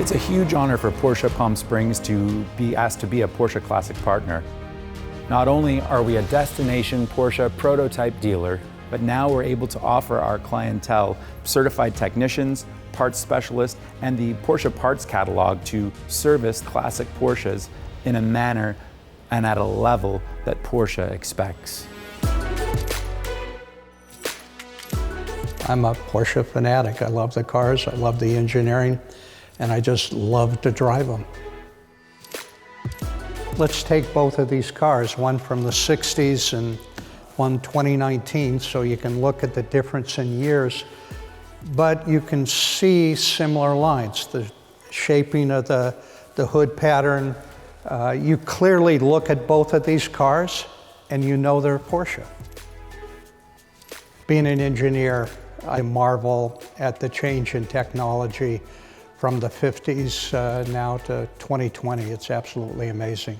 It's a huge honor for Porsche Palm Springs to be asked to be a Porsche Classic Partner. Not only are we a destination Porsche prototype dealer, but now we're able to offer our clientele certified technicians, parts specialists, and the Porsche parts catalog to service classic Porsches in a manner and at a level that Porsche expects. I'm a Porsche fanatic. I love the cars, I love the engineering, and I just love to drive them. Let's take both of these cars, one from the 60s and one 2019, so you can look at the difference in years. But you can see similar lines, the shaping of the hood pattern. You clearly look at both of these cars and you know they're Porsche. Being an engineer, I marvel at the change in technology from the 50s now to 2020. It's absolutely amazing.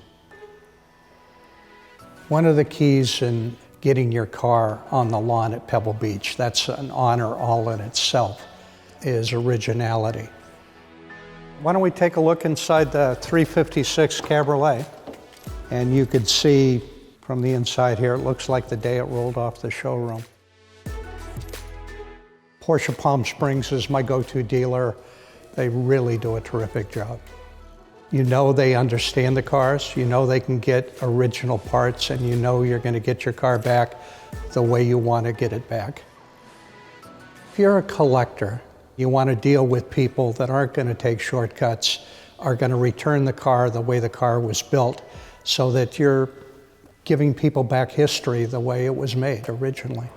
One of the keys in getting your car on the lawn at Pebble Beach, that's an honor all in itself, is originality. Why don't we take a look inside the 356 Cabriolet, and you could see from the inside here, it looks like the day it rolled off the showroom. Porsche Palm Springs is my go-to dealer. They really do a terrific job. You know they understand the cars, you know they can get original parts, and you know you're going to get your car back the way you want to get it back. If you're a collector, you want to deal with people that aren't going to take shortcuts, are going to return the car the way the car was built, so that you're giving people back history the way it was made originally.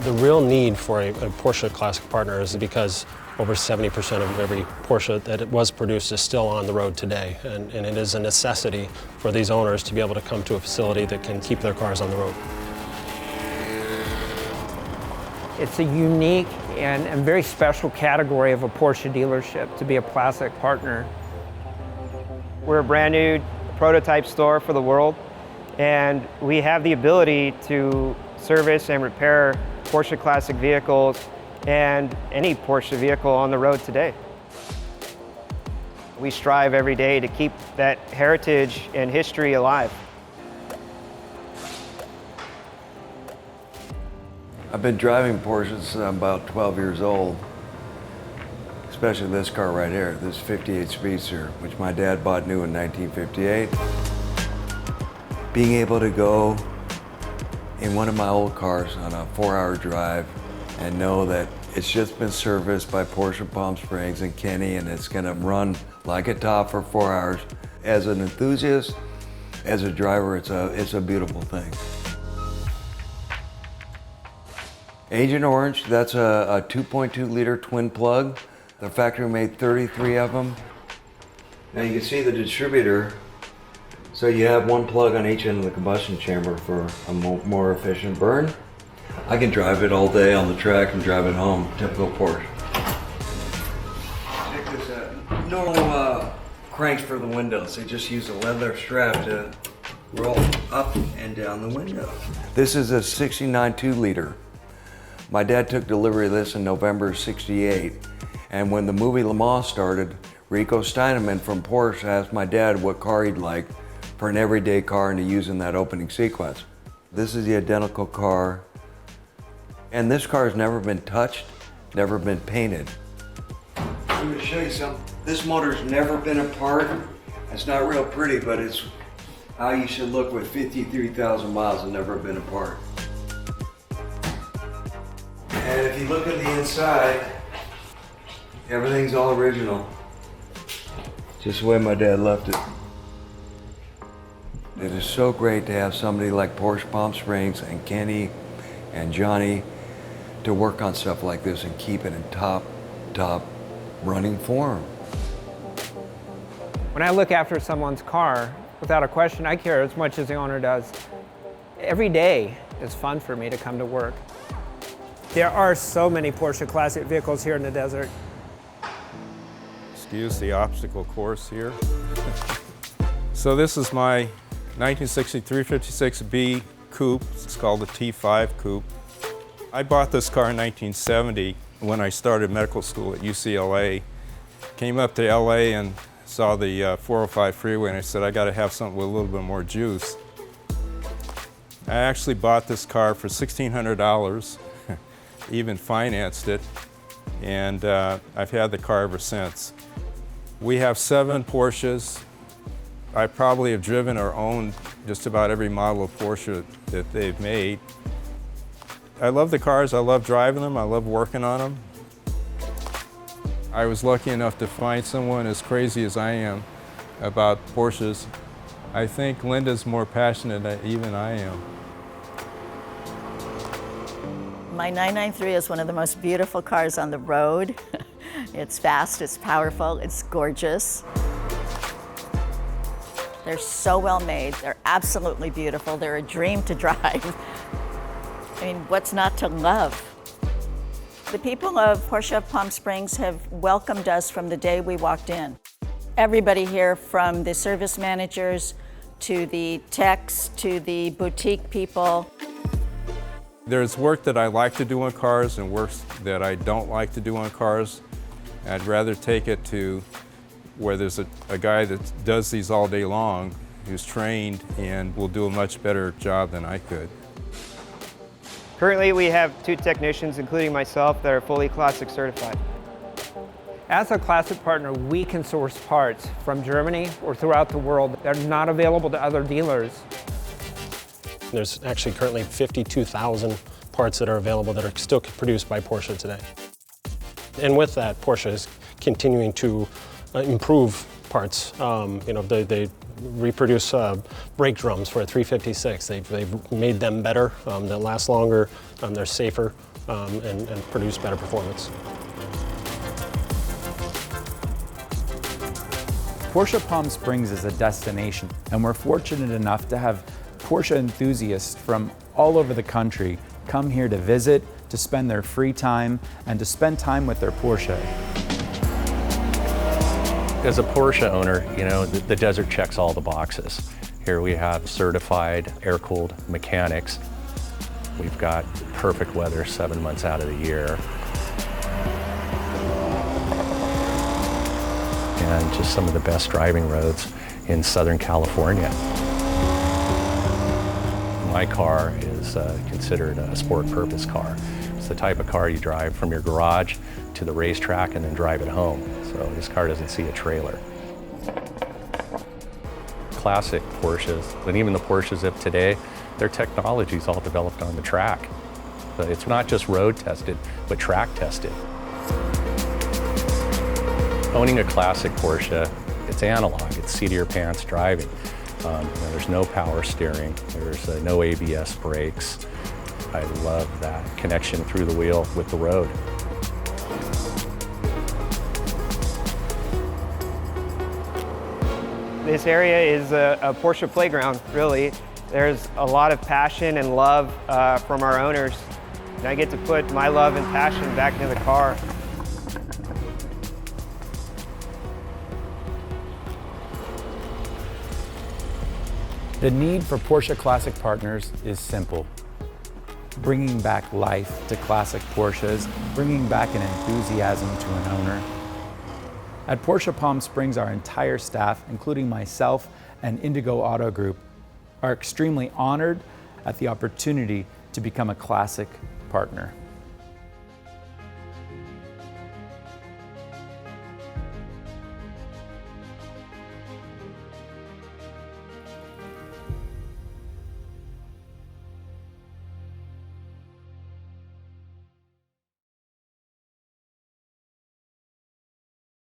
The real need for a Porsche Classic Partner is because over 70% of every Porsche that was produced is still on the road today, and it is a necessity for these owners to be able to come to a facility that can keep their cars on the road. It's a unique and very special category of a Porsche dealership to be a Classic Partner. We're a brand new prototype store for the world, and we have the ability to service and repair Porsche Classic vehicles and any Porsche vehicle on the road today. We strive every day to keep that heritage and history alive. I've been driving Porsches since I'm about 12 years old, especially this car right here, this 58 Speedster, which my dad bought new in 1958. Being able to go in one of my old cars on a 4-hour drive and know that it's just been serviced by Porsche Palm Springs and Kenny, and it's gonna run like a top for 4 hours. As an enthusiast, as a driver, it's a beautiful thing. Agent Orange, that's a 2.2 liter twin plug. The factory made 33 of them. Now you can see the distributor. So you have one plug on each end of the combustion chamber for a more efficient burn. I can drive it all day on the track and drive it home, typical Porsche. Check this out. No cranks for the windows. They just use a leather strap to roll up and down the window. This is a 69 2-liter. My dad took delivery of this in November '68, and when the movie Le Mans started, Rico Steinemann from Porsche asked my dad what car he'd like for an everyday car and to use in that opening sequence. This is the identical car, and this car has never been touched, never been painted. I'm going to show you something. This motor's never been apart. It's not real pretty, but it's how you should look with 53,000 miles and never been apart. And if you look at the inside, everything's all original. Just the way my dad left it. It is so great to have somebody like Porsche Palm Springs and Kenny and Johnny to work on stuff like this and keep it in top running form. When I look after someone's car, without a question, I care as much as the owner does. Every day is fun for me to come to work. There are so many Porsche Classic vehicles here in the desert. Excuse the obstacle course here. So this is my 1963 56B coupe. It's called the T5 coupe. I bought this car in 1970 when I started medical school at UCLA. Came up to LA and saw the 405 freeway, and I said, I got to have something with a little bit more juice. I actually bought this car for $1,600, even financed it, and I've had the car ever since. We have 7 Porsches. I probably have driven or owned just about every model of Porsche that they've made. I love the cars, I love driving them, I love working on them. I was lucky enough to find someone as crazy as I am about Porsches. I think Linda's more passionate than even I am. My 993 is one of the most beautiful cars on the road. It's fast, it's powerful, it's gorgeous. They're so well made, they're absolutely beautiful, they're a dream to drive. I mean, what's not to love? The people of Porsche Palm Springs have welcomed us from the day we walked in. Everybody here, from the service managers to the techs to the boutique people. There's work that I like to do on cars and work that I don't like to do on cars. I'd rather take it to where there's a guy that does these all day long, who's trained and will do a much better job than I could. Currently, we have 2 technicians, including myself, that are fully Classic certified. As a Classic partner, we can source parts from Germany or throughout the world that are not available to other dealers. There's actually currently 52,000 parts that are available that are still produced by Porsche today. And with that, Porsche is continuing to improve parts. They reproduce brake drums for a 356. They've made them better, that last longer, they're safer, and produce better performance. Porsche Palm Springs is a destination, and we're fortunate enough to have Porsche enthusiasts from all over the country come here to visit, to spend their free time, and to spend time with their Porsche. As a Porsche owner, you know, the desert checks all the boxes. Here we have certified air-cooled mechanics. We've got perfect weather 7 months out of the year. And just some of the best driving roads in Southern California. My car is considered a sport purpose car. It's the type of car you drive from your garage to the racetrack and then drive it home. So this car doesn't see a trailer. Classic Porsches, and even the Porsches of today, their technology is all developed on the track. So it's not just road tested, but track tested. Owning a classic Porsche, it's analog, it's seat of your pants driving. There's no power steering, there's no ABS brakes. I love that connection through the wheel with the road. This area is a Porsche playground, really. There's a lot of passion and love from our owners. And I get to put my love and passion back into the car. The need for Porsche Classic Partners is simple. Bringing back life to classic Porsches, bringing back an enthusiasm to an owner. At Porsche Palm Springs, our entire staff, including myself and Indigo Auto Group, are extremely honored at the opportunity to become a classic partner.